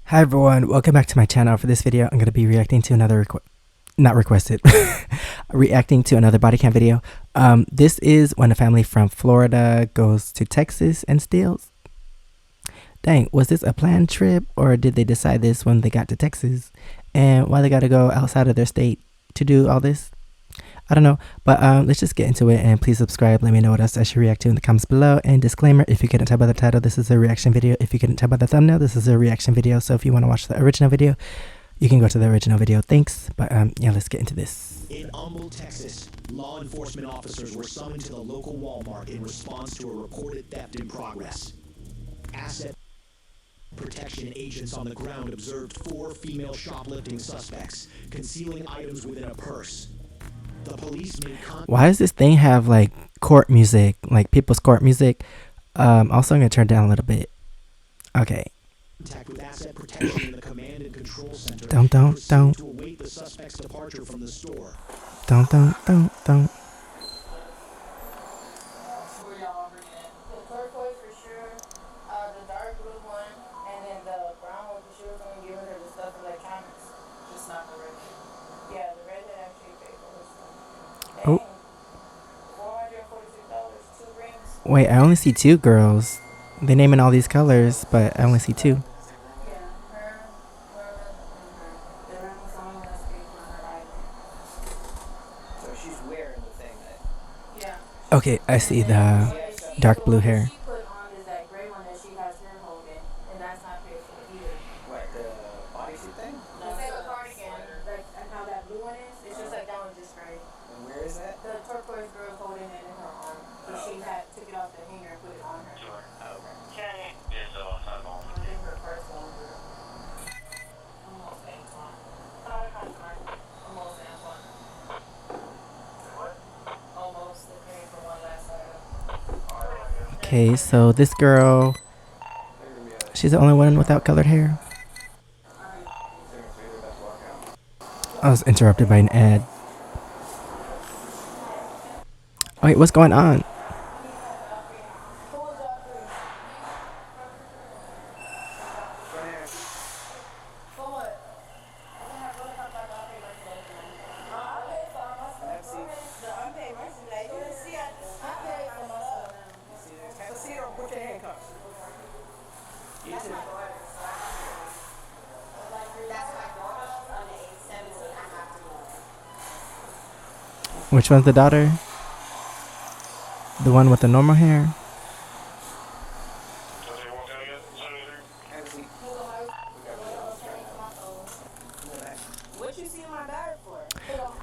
Hi everyone, welcome back to my channel. For this video, I'm going to be reacting to another reacting to another body cam video. This is when a family from Florida goes to Texas and steals. Dang, was this a planned trip or did they decide this when they got to Texas? And why they got to go outside of their state to do all this? I don't know, but let's just get into it, and please subscribe. Let me know what else I should react to in the comments below. And disclaimer, if you couldn't tell by the title, this is a reaction video. If you couldn't tell by the thumbnail, this is a reaction video. So if you want to watch the original video, you can go to the original video. Thanks. But yeah, let's get into this. In Humble, Texas, law enforcement officers were summoned to the local Walmart in response to a reported theft in progress. Asset protection agents on the ground observed 4 female shoplifting suspects concealing items within a purse. The police made Why does this thing have like court music, like people's court music? Also, I'm gonna turn down a little bit. Okay. Contact with asset protection in the command and control center. Don't. To await the suspect's departure from the store. Don't. Oh. Wait, I only see 2 girls. They naming all these colors, but I only see 2. Okay, I see the dark blue hair. Okay, so this girl, she's the only one without colored hair. I was interrupted by an ad. Wait, what's going on? Which one's the daughter? The one with the normal hair?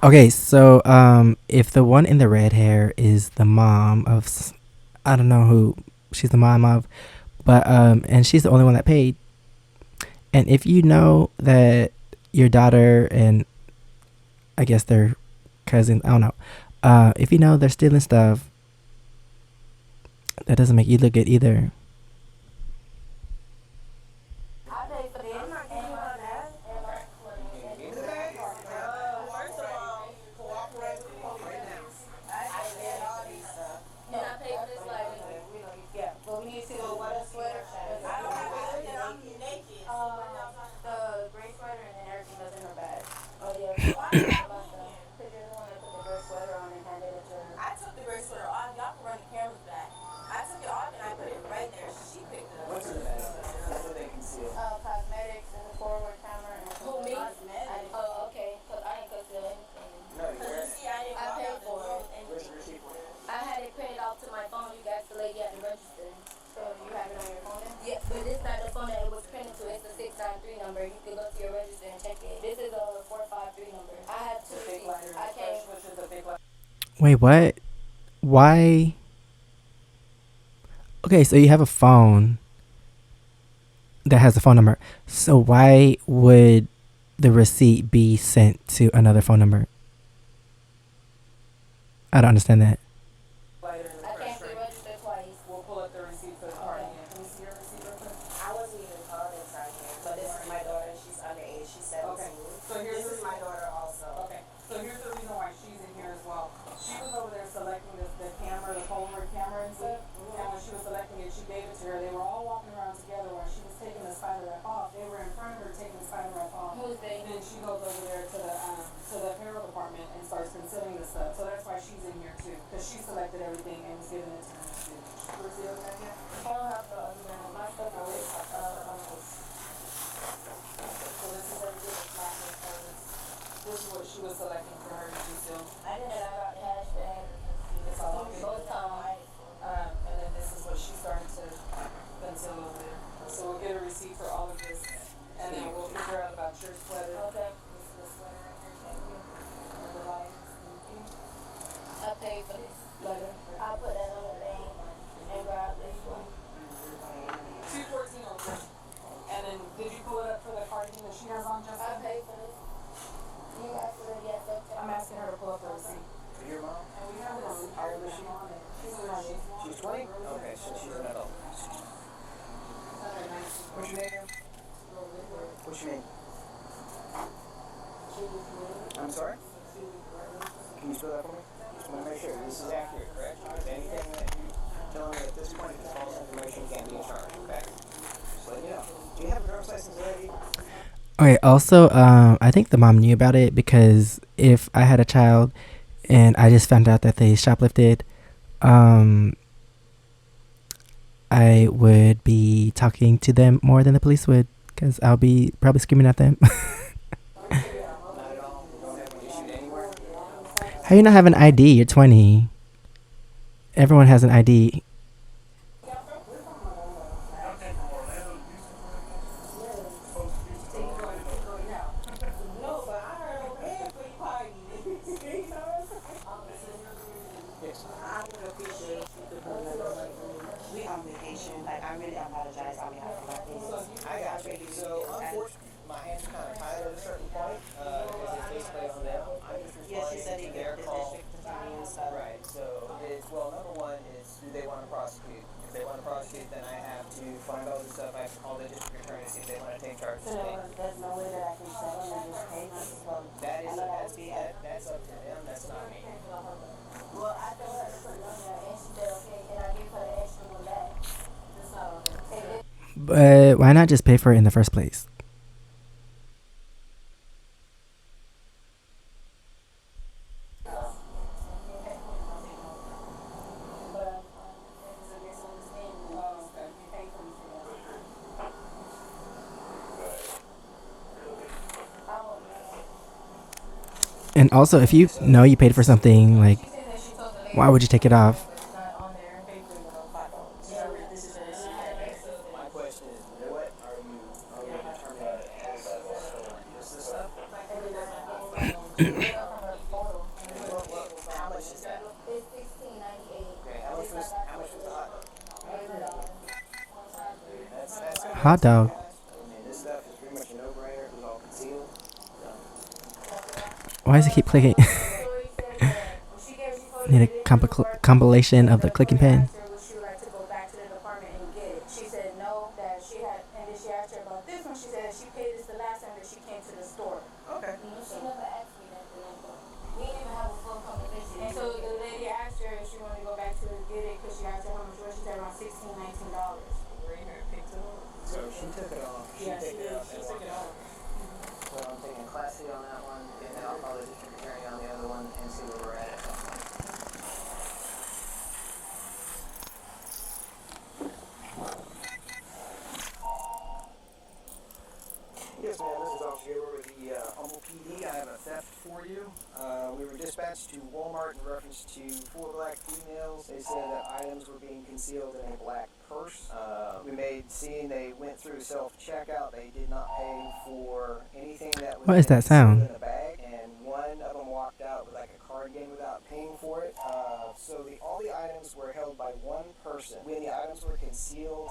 Okay, so if the one in the red hair is the mom of, I don't know who she's the mom of, but and she's the only one that paid. And if you know that your daughter and I guess their cousin, I don't know, if you know they're stealing stuff, that doesn't make you look good either. You can go to your register and check it. This is a 453 number. I have 2 receipts. I can't. Wait, what? Why? Okay, so you have a phone that has a phone number. So why would the receipt be sent to another phone number? I don't understand that. I can't be registered twice. We'll pull up the receipt for the card again. Can we see your receipt real quick? I wasn't even called inside here, but this is my daughter. She's underage. She's 17. Okay. So this is my daughter also. Okay. So here's the reason why she's in here as well. She was over there selecting the camera, the Polaroid camera and stuff. And when she was selecting it, she gave it to her. They were all walking around together while she was taking the spider wrap off. They were in front of she goes over there to the apparel department and starts concealing the stuff. So that's why she's in here too, because she selected everything and was giving it to me too. Was the other yet? I don't have the other one. My stuff is so this is everything that's not in service. This is what she was selecting for her to conceal. I didn't have a hashtag. It's all both times. And then this is what she's starting to conceal over there. So we'll get a receipt for all of this, and then we'll figure out about your sweater. Okay. This is the sweater right here. Thank you. And the lights. Thank you. I paid for this letter. I'll put that on the thing and grab this one. 214 on this. And then did you pull it up for the cardigan that she has on, Jessica? I paid for this. You asked for it, yes. Okay. I'm asking her to pull up the receipt. For your mom? And we have this. How old is she? She's 20. She's 20? Okay, so she's an adult. What's your name? What's your name? I'm sorry? Can you spell that for me? Just want to make sure this is accurate, correct? Anything that you tell me at this point is false information can't be charged, okay? Just let you know. Do you have a driver's license already? Okay, also, I think the mom knew about it because if I had a child and I just found out that they shoplifted, I would be talking to them more than the police would because I'll be probably screaming at them. Not at all. You don't have an issue anywhere? How you not have an ID? You're 20. Everyone has an ID. I got you. So, unfortunately, my hands are kind of tied at a certain point because it's basically on them. I'm just responding to their call. Right. So, well, number one is, do they want to prosecute? If they want to prosecute, then I have to find all this stuff. I have to call the district attorney to see if they want to take charges. There's no way that I can sell them and just pay this. That's up to them. That's not me. Well, I told her to put it on there and she said, okay, and I gave her the extra one back. That's not on there. But why not just pay for it in the first place? And also, if you know you paid for something, like, why would you take it off? My question is, what are you determining as stolen? Is this stuff? How much is that? It's $16.98. Okay, how much was the hot dog? That's Hot dog. I mean, this stuff is pretty much a no-brainer. It was all concealed. Why does it keep clicking? Need a compilation of the clicking pen. She would like to go back to the department and get it. She said no, that she had, and then she asked her about this one. She said she paid this the last time that she came to the store. Okay. She never asked me that. We didn't even have a full conversation. And so the lady asked her if she wanted to go back to get it because she asked her how much was. She said around $16, $19. So she took it off. She Yeah, she took it did. off. She took it off. So I'm taking Class C on that one, and then I'll call the district attorney on the other one and see where we're at some point. Yes, ma'am, this is Officer Gaylor with the Humble PD. I have a theft for you. We were dispatched to Walmart in reference to 4 black females. They said that items were being concealed in a black purse. We made scene. They went through self-checkout. They did not pay for anything that was What is that sound? in a bag. And one of them walked out with like a card game without paying for it. So all the items were held by one person. When the items were concealed,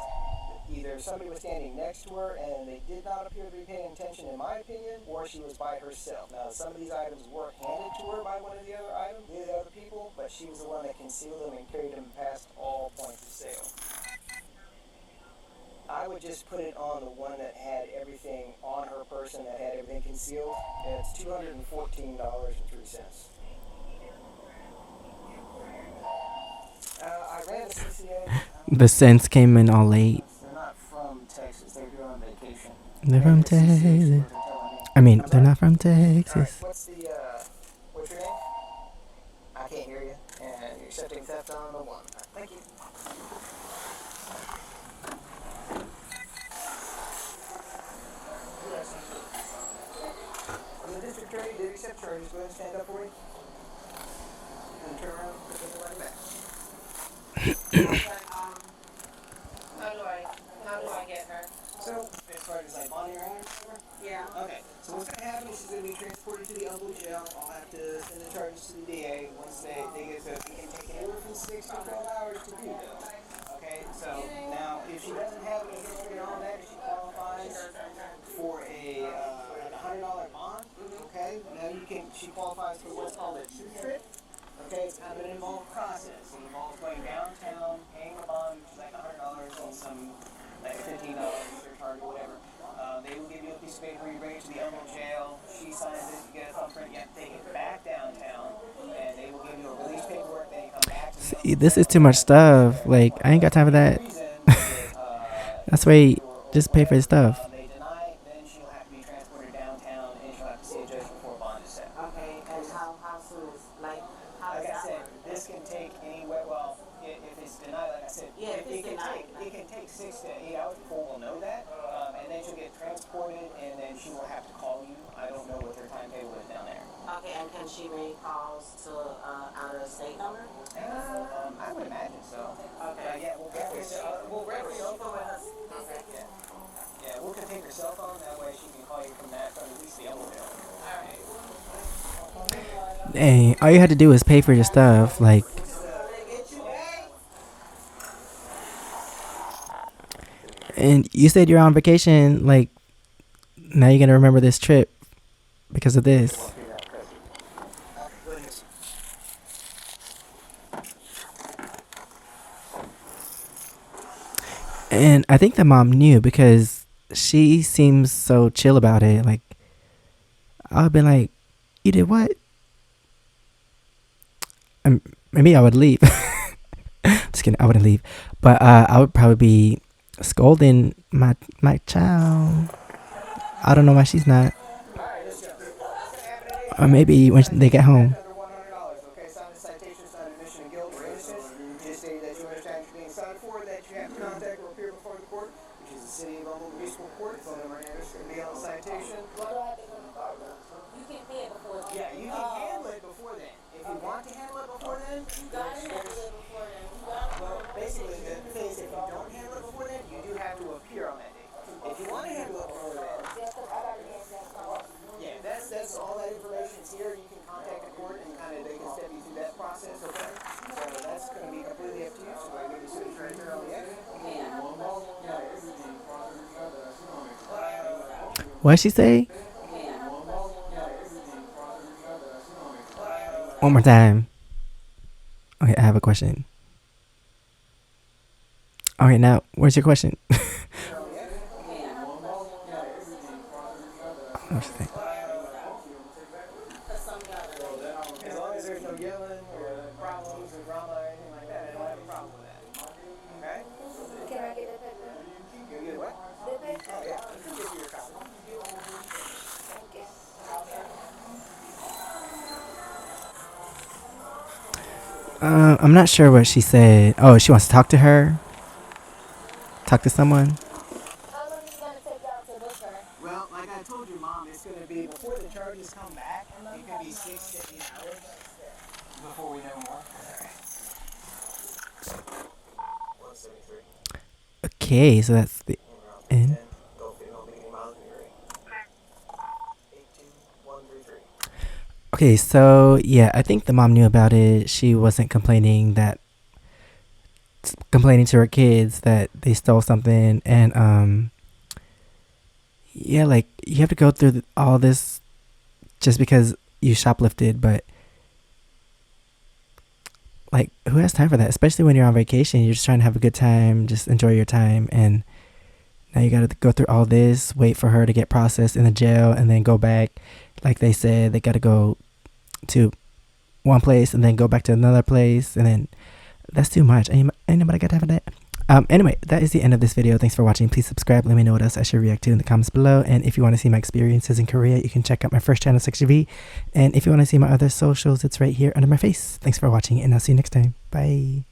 either somebody was standing next to her and they did not appear to be paying attention, in my opinion, or she was by herself. Now, some of these items were handed to her by one of the other people, but she was the one that concealed them and carried them past all points of sale. I would just put it on the one that had everything on her person, that had everything concealed, and it's $214.03. I ran the CCA. The cents came in all late. They're not from Texas. They're here on vacation. They're from And the CCA is Texas. what they're telling me. I mean, I'm they're sorry? not from All right. Texas. What's your name? I can't hear you. And you're accepting theft on the one. All right, thank you. The district attorney did accept charges. Go ahead and stand up for me. And turn around. Put the money back. How do I get her? So, as far as like bonding or anything? Yeah. Okay, so what's going to happen is she's going to be transported to the Elbow Jail. I'll have to send the charges to the DA once they get to, it can take anywhere from 6 to 12 hours to do though. Okay, so now if she doesn't have any history on that, if she qualifies for a like $100 bond, okay, now she qualifies for what's called a truth trip. Okay, it's kind of an involved process. It involves going downtown, paying a bond, which is like $100 and some like $15 surcharge or whatever. They will give you a piece of paper, you bring it to the Elmo jail, she signs it, you get a thumbprint, you have to take it back downtown, and they will give you a release paperwork, then you come back to the See, this is too much stuff. Like, I ain't got time for that. That's why just pay for his stuff. they deny, then she'll have to be transported downtown, and she'll have to see a judge before bond is set. Okay, and how soon is, like, how Like does I that said, work? this can take anywhere, well, if it's denied, like I said, Yeah, if it's denied. it can take 6 to 8 hours before we'll know that, and then she'll get transported, and then she will have to call you. I don't know what their timetable is down there. Okay, and can she make calls to out of state number? I would imagine so. Okay. Yeah, we'll get her cell phone. Okay. Yeah, we'll take her cell phone, that way she can call you from that, from at least the Elmo jail. Dang, all you had to do is pay for your stuff. Like, and you said you're on vacation. Like, now you're gonna remember this trip because of this. And I think the mom knew because she seems so chill about it. Like, I've been like, you did what? Maybe I would leave. Just kidding, I wouldn't leave. But I would probably be scolding my child. I don't know why she's not. Or maybe when they get home. Under $100, okay? Sign the citation, sign admission of guilt or innocence. Just say that you understand you're being cited for, that you have to contact or appear before the court, which is the City of Humboldt Municipal Court. Phone number and address can be on the citation. You can pay it before. Yeah, you can handle it before then. If you want to handle it before then, well, basically the thing is if you don't handle it before then, you do have to appear on that day. If you want to handle it before then, yeah, that's all that information is here. You can contact the court and kind of they can step you through that process, okay? So that's going to be completely up to you. So I give you a signature right there on the end. What'd she say? One more time. Okay, I have a question. Okay, now, where's your question? What's the thing? As long as there's no yelling or problems or drama or anything like that, I don't have a problem with that. Okay? Can I get the paper? You get what? The paper? Oh, yeah. You can give you your copy. I'm not sure what she said. Oh, she wants to talk to her? Talk to someone? How long is it going to take y'all to book her? Well, like I told your mom, it's going to be before the charges come back. It could be 6 to 8 hours before we know more. 173. Okay, so that's the end. Go fit on beginning miles when you're ready. 82133. Okay, so yeah, I think the mom knew about it. She wasn't complaining to her kids that they stole something, and yeah, like you have to go through all this just because you shoplifted, but like who has time for that? Especially when you're on vacation, you're just trying to have a good time, just enjoy your time, and now you got to go through all this, wait for her to get processed in the jail, and then go back. Like they said, they got to go to one place and then go back to another place, and then that's too much. Ain't nobody got time for that. Anyway, that is the end of this video. Thanks for watching. Please subscribe. Let me know what else I should react to in the comments below. And if you want to see my experiences in Korea, you can check out my first channel, SEKSHI. And if you want to see my other socials, it's right here under my face. Thanks for watching, and I'll see you next time. Bye.